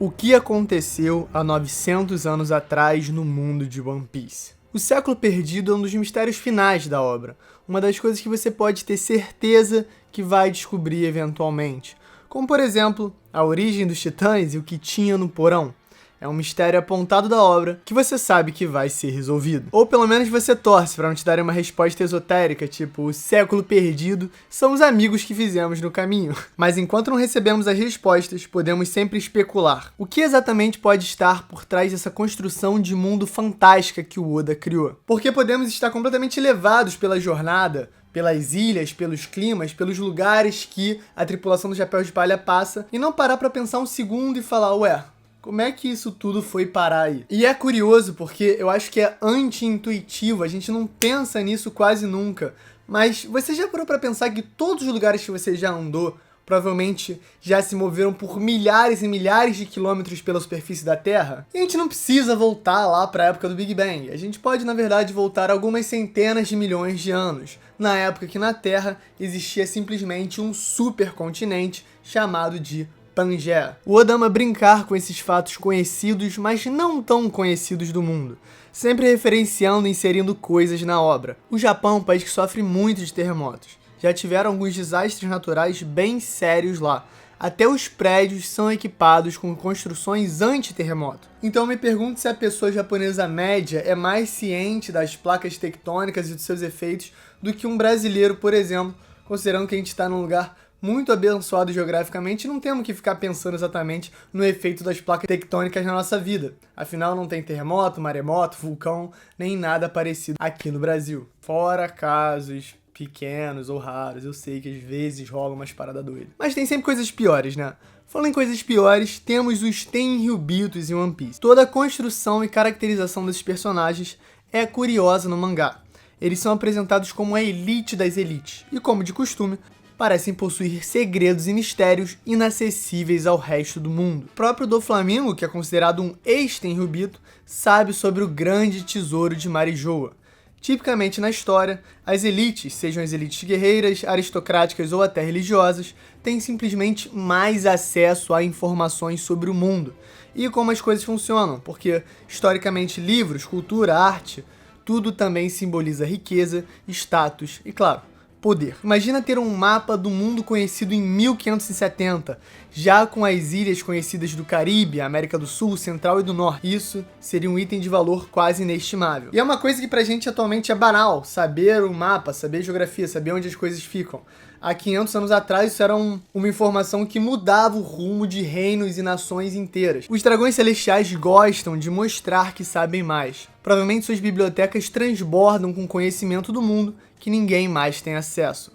O que aconteceu há 900 anos atrás no mundo de One Piece? O Século Perdido é um dos mistérios finais da obra, uma das coisas que você pode ter certeza que vai descobrir eventualmente, como por exemplo, a origem dos titãs e o que tinha no porão. É um mistério apontado da obra que você sabe que vai ser resolvido. Ou pelo menos você torce para não te darem uma resposta esotérica, tipo, o século perdido são os amigos que fizemos no caminho. Mas enquanto não recebemos as respostas, podemos sempre especular. O que exatamente pode estar por trás dessa construção de mundo fantástica que o Oda criou? Porque podemos estar completamente levados pela jornada, pelas ilhas, pelos climas, pelos lugares que a tripulação do Chapéu de Palha passa, e não parar para pensar um segundo e falar, ué, como é que isso tudo foi parar aí? E é curioso porque eu acho que é anti-intuitivo, a gente não pensa nisso quase nunca. Mas você já parou pra pensar que todos os lugares que você já andou provavelmente já se moveram por milhares e milhares de quilômetros pela superfície da Terra? E a gente não precisa voltar lá pra época do Big Bang. A gente pode, na verdade, voltar algumas centenas de milhões de anos, na época que na Terra existia simplesmente um supercontinente chamado de Pangaea. O Oda ama brincar com esses fatos conhecidos, mas não tão conhecidos do mundo, sempre referenciando e inserindo coisas na obra. O Japão é um país que sofre muito de terremotos. Já tiveram alguns desastres naturais bem sérios lá. Até os prédios são equipados com construções anti-terremoto. Então me pergunto se a pessoa japonesa média é mais ciente das placas tectônicas e dos seus efeitos do que um brasileiro, por exemplo, considerando que a gente está num lugar muito abençoado geograficamente, não temos que ficar pensando exatamente no efeito das placas tectônicas na nossa vida. Afinal, não tem terremoto, maremoto, vulcão, nem nada parecido aqui no Brasil. Fora casos pequenos ou raros, eu sei que às vezes rola umas paradas doidas. Mas tem sempre coisas piores, né? Falando em coisas piores, temos os Tenryubitos em One Piece. Toda a construção e caracterização desses personagens é curiosa no mangá. Eles são apresentados como a elite das elites, e como de costume, parecem possuir segredos e mistérios inacessíveis ao resto do mundo. O próprio Doflamingo, que é considerado um ex-Tenryubito, sabe sobre o grande tesouro de Marijoa. Tipicamente na história, as elites, sejam as elites guerreiras, aristocráticas ou até religiosas, têm simplesmente mais acesso a informações sobre o mundo e como as coisas funcionam, porque historicamente livros, cultura, arte, tudo também simboliza riqueza, status e, claro, poder. Imagina ter um mapa do mundo conhecido em 1570, já com as ilhas conhecidas do Caribe, América do Sul, Central e do Norte. Isso seria um item de valor quase inestimável. E é uma coisa que pra gente atualmente é banal, saber o mapa, saber geografia, saber onde as coisas ficam. Há 500 anos atrás, isso era uma informação que mudava o rumo de reinos e nações inteiras. Os dragões celestiais gostam de mostrar que sabem mais. Provavelmente suas bibliotecas transbordam com conhecimento do mundo que ninguém mais tem acesso.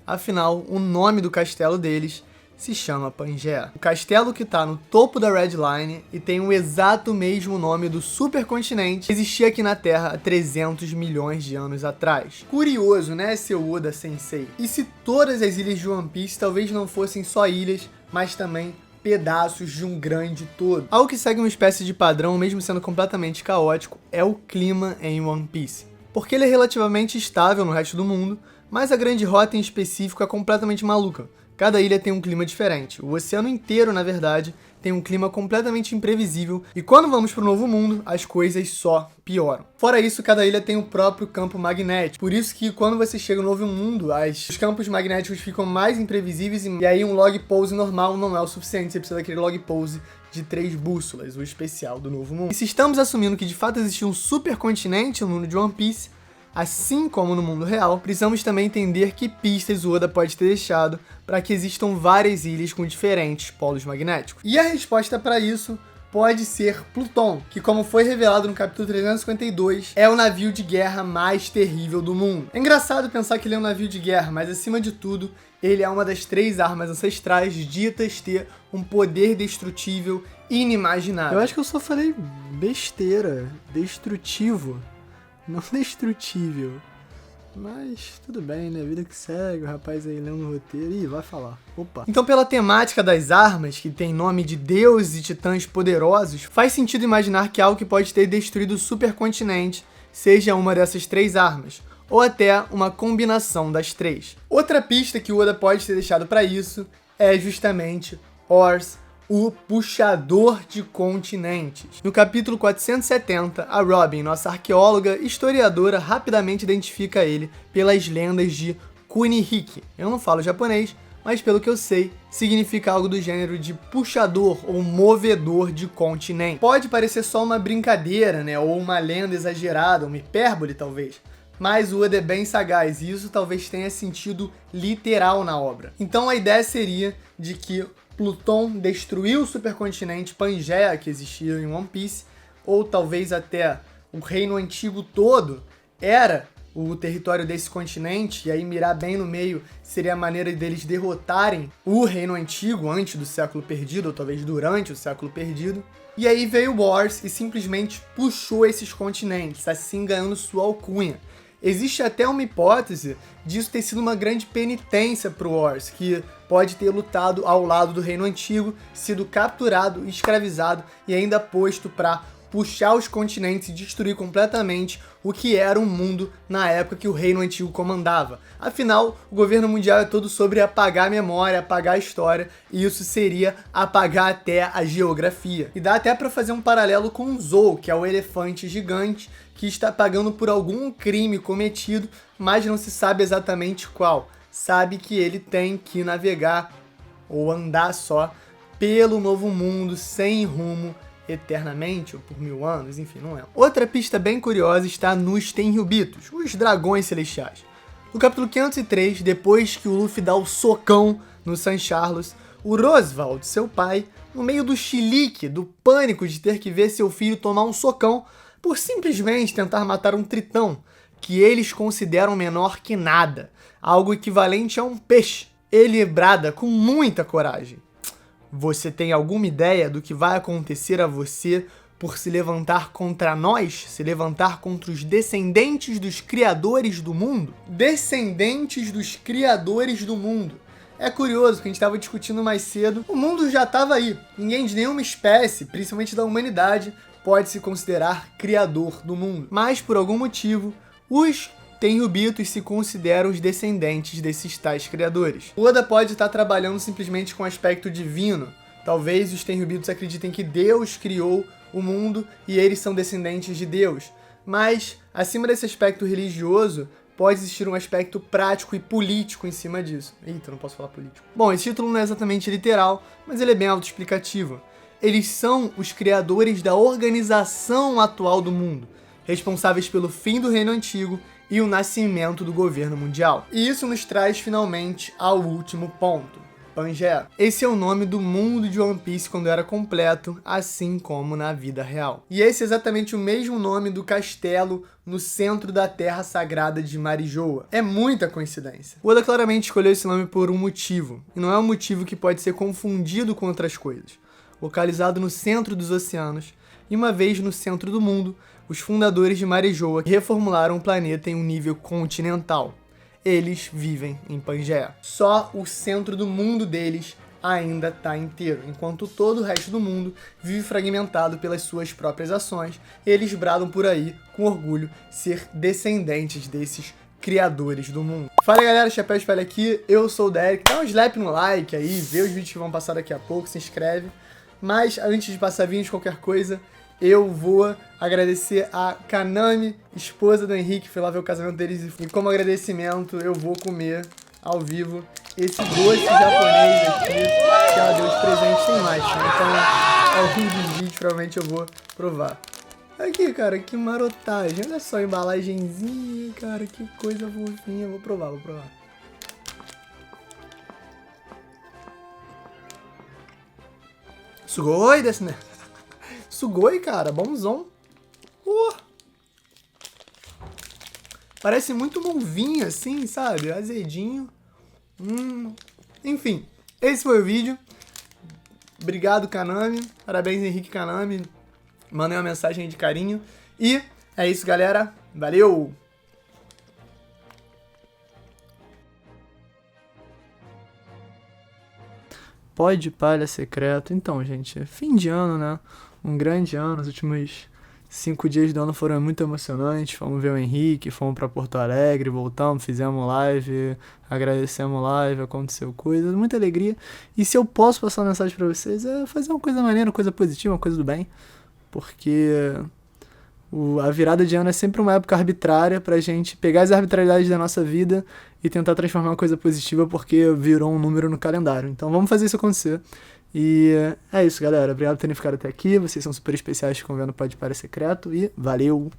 Afinal, o nome do castelo deles se chama Pangaea. O castelo que está no topo da Red Line e tem o exato mesmo nome do supercontinente que existia aqui na Terra há 300 milhões de anos atrás. Curioso, né, seu Oda Sensei? E se todas as ilhas de One Piece talvez não fossem só ilhas, mas também pedaços de um grande todo? Algo que segue uma espécie de padrão, mesmo sendo completamente caótico, é o clima em One Piece. Porque ele é relativamente estável no resto do mundo, mas a Grande Rota em específico é completamente maluca. Cada ilha tem um clima diferente. O oceano inteiro, na verdade, tem um clima completamente imprevisível, e quando vamos para o Novo Mundo, as coisas só pioram. Fora isso, cada ilha tem o próprio campo magnético. Por isso que quando você chega no Novo Mundo, os campos magnéticos ficam mais imprevisíveis, e aí um log pose normal não é o suficiente, você precisa daquele log pose de 3 bússolas, o especial do Novo Mundo. E se estamos assumindo que de fato existe um supercontinente no mundo de One Piece, assim como no mundo real, precisamos também entender que pistas o Oda pode ter deixado para que existam várias ilhas com diferentes polos magnéticos. E a resposta para isso pode ser Pluton, que, como foi revelado no capítulo 352, é o navio de guerra mais terrível do mundo. É engraçado pensar que ele é um navio de guerra, mas acima de tudo, ele é uma das 3 armas ancestrais ditas ter um poder destrutível inimaginável. Eu acho que eu só falei besteira, destrutivo. Não destrutível. Mas tudo bem, né? Vida que segue, o rapaz aí lendo o roteiro. Ih, vai falar. Opa. Então, pela temática das armas, que tem nome de deuses e titãs poderosos, faz sentido imaginar que algo que pode ter destruído o supercontinente seja uma dessas 3 armas, ou até uma combinação das 3. Outra pista que o Oda pode ter deixado para isso é justamente Ors o Puxador de Continentes. No capítulo 470, a Robin, nossa arqueóloga historiadora, rapidamente identifica ele pelas lendas de Kunihiki. Eu não falo japonês, mas pelo que eu sei, significa algo do gênero de puxador ou movedor de continente. Pode parecer só uma brincadeira, né, ou uma lenda exagerada, uma hipérbole talvez, mas o Oda é bem sagaz e isso talvez tenha sentido literal na obra. Então a ideia seria de que Pluton destruiu o supercontinente Pangaea que existia em One Piece, ou talvez até o Reino Antigo todo era o território desse continente, e aí mirar bem no meio seria a maneira deles derrotarem o Reino Antigo antes do século perdido, ou talvez durante o século perdido. E aí veio o Wars e simplesmente puxou esses continentes, assim ganhando sua alcunha. Existe até uma hipótese disso ter sido uma grande penitência para o Wars, que pode ter lutado ao lado do Reino Antigo, sido capturado, escravizado e ainda posto para puxar os continentes e destruir completamente o que era um mundo na época que o Reino Antigo comandava. Afinal, o governo mundial é todo sobre apagar a memória, apagar a história, e isso seria apagar até a geografia. E dá até para fazer um paralelo com o Zou, que é o elefante gigante que está pagando por algum crime cometido, mas não se sabe exatamente qual. Sabe que ele tem que navegar ou andar só pelo novo mundo sem rumo eternamente, ou por 1000 anos, enfim, não é. Outra pista bem curiosa está nos Tenryubitos, os dragões celestiais. No capítulo 503, depois que o Luffy dá o socão no San Carlos, o Roosevelt, seu pai, no meio do chilique, do pânico de ter que ver seu filho tomar um socão por simplesmente tentar matar um tritão, que eles consideram menor que nada, algo equivalente a um peixe. Ele brada com muita coragem: você tem alguma ideia do que vai acontecer a você por se levantar contra nós? Se levantar contra os descendentes dos criadores do mundo? Descendentes dos criadores do mundo. É curioso que a gente estava discutindo mais cedo. O mundo já estava aí. Ninguém de nenhuma espécie, principalmente da humanidade, pode se considerar criador do mundo. Mas, por algum motivo, os Tenryubitos se consideram os descendentes desses tais criadores. O Oda pode estar trabalhando simplesmente com o aspecto divino. Talvez os Tenryubitos acreditem que Deus criou o mundo e eles são descendentes de Deus. Mas, acima desse aspecto religioso, pode existir um aspecto prático e político em cima disso. Eita, não posso falar político. Bom, esse título não é exatamente literal, mas ele é bem autoexplicativo. Eles são os criadores da organização atual do mundo, responsáveis pelo fim do Reino Antigo e o nascimento do governo mundial. E isso nos traz finalmente ao último ponto: Pangaea. Esse é o nome do mundo de One Piece quando era completo, assim como na vida real. E esse é exatamente o mesmo nome do castelo no centro da Terra Sagrada de Marijoa. É muita coincidência. O Oda claramente escolheu esse nome por um motivo, e não é um motivo que pode ser confundido com outras coisas. Localizado no centro dos oceanos, e uma vez no centro do mundo, os fundadores de Marijoa reformularam o planeta em um nível continental. Eles vivem em Pangaea. Só o centro do mundo deles ainda está inteiro, enquanto todo o resto do mundo vive fragmentado pelas suas próprias ações. Eles bradam por aí, com orgulho, ser descendentes desses criadores do mundo. Fala galera, Chapéu Espelho aqui, eu sou o Derek. Dá um slap no like aí, vê os vídeos que vão passar daqui a pouco, se inscreve. Mas antes de passar vídeos, qualquer coisa, eu vou agradecer a Kanami, esposa do Henrique, foi lá ver o casamento deles, e como agradecimento eu vou comer ao vivo esse doce japonês aqui que ela deu de presente. Tem mais, né? Então ao fim dos vídeos provavelmente eu vou provar. Aqui, cara, que marotagem, olha só a embalagenzinha, cara, que coisa fofinha. Vou provar. Sugoi desu né? Sugoi, cara, bonzão. Parece muito novinho assim, sabe? Azedinho. Enfim, esse foi o vídeo. Obrigado, Kanami. Parabéns, Henrique Kanami. Mandei uma mensagem de carinho. E é isso, galera. Valeu! Pode palha secreto. Então, gente, fim de ano, né? Um grande ano, os últimos 5 dias do ano foram muito emocionantes. Fomos ver o Henrique, fomos pra Porto Alegre, voltamos, fizemos live, agradecemos live, aconteceu coisa, muita alegria. E se eu posso passar uma mensagem pra vocês, é fazer uma coisa maneira, uma coisa positiva, uma coisa do bem. Porque a virada de ano é sempre uma época arbitrária pra gente pegar as arbitrariedades da nossa vida e tentar transformar uma coisa positiva porque virou um número no calendário. Então vamos fazer isso acontecer. E é isso, galera. Obrigado por terem ficado até aqui. Vocês são super especiais, ficam vendo Pode Para Secreto e valeu!